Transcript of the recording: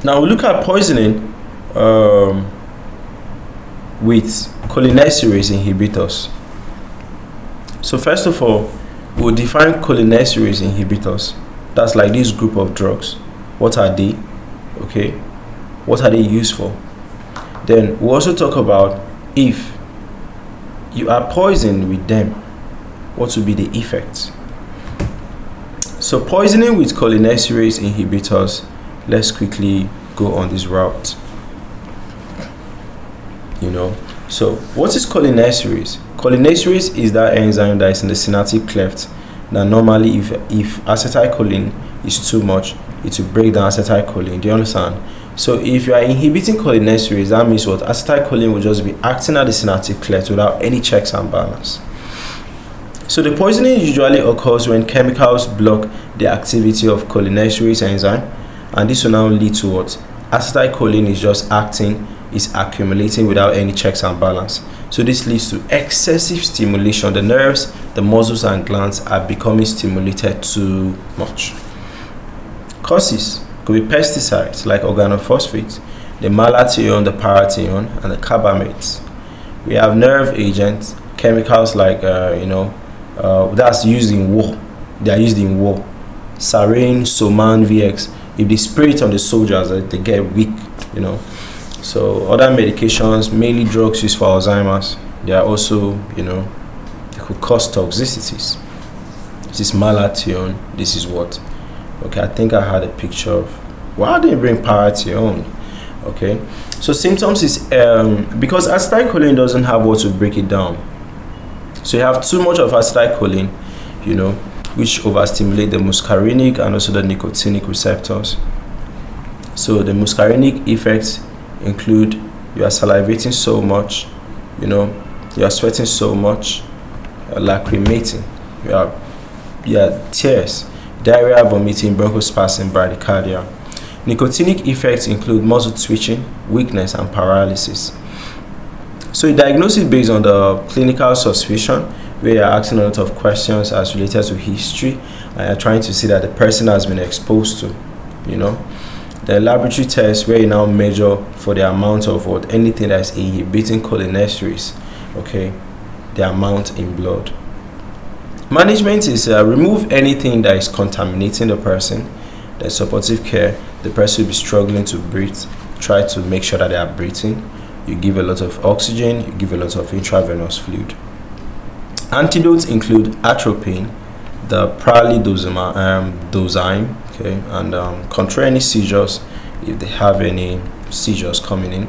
Now we look at poisoning with cholinesterase inhibitors. So first of all, we'll define cholinesterase inhibitors. That's like this group of drugs. What are they? Okay, what are they used for? Then we'll also talk about if you are poisoned with them, what will be the effects? So poisoning with cholinesterase inhibitors, let's quickly go on this route. So what is cholinesterase? Cholinesterase is that enzyme that is in the synaptic cleft that normally if acetylcholine is too much, it will break down acetylcholine. Do you understand? So if you are inhibiting cholinesterase, that means what? Acetylcholine will just be acting at the synaptic cleft without any checks and balance. So the poisoning usually occurs when chemicals block the activity of cholinesterase enzyme, and this will now lead to what? Acetylcholine is just acting, is accumulating without any checks and balance. So this leads to excessive stimulation. The nerves, the muscles and glands are becoming stimulated too much. Causes could be pesticides like organophosphate, the malathion, the parathion, and the carbamates. We have nerve agents, chemicals like that's used in war. They are used in war. Sarin, Soman, VX. If they spray it on the soldiers, they get weak. So other medications, mainly drugs used for Alzheimer's, they are also, they could cause toxicities. This is malathion. This is what? Okay, I think I had a picture of. Why didn't bring parathion? Okay, so symptoms is because acetylcholine doesn't have what to break it down. So you have too much of acetylcholine, which overstimulate the muscarinic and also the nicotinic receptors. So the muscarinic effects include you are salivating so much, you are sweating so much, lacrimating, you are tears, diarrhea, vomiting, bronchospasm, bradycardia. Nicotinic effects include muscle twitching, weakness, and paralysis. So you diagnose it based on the clinical suspicion, where you're asking a lot of questions as related to history, and you're trying to see that the person has been exposed to, The laboratory test, where you now measure for the amount of anything that is inhibiting cholinesterase, okay, the amount in blood. Management is remove anything that is contaminating the person. There's supportive care. The person will be struggling to breathe. Try to make sure that they are breathing. You give a lot of oxygen. You give a lot of intravenous fluid. Antidotes include atropine, the pralidoxime, okay, and control any seizures if they have any seizures coming in.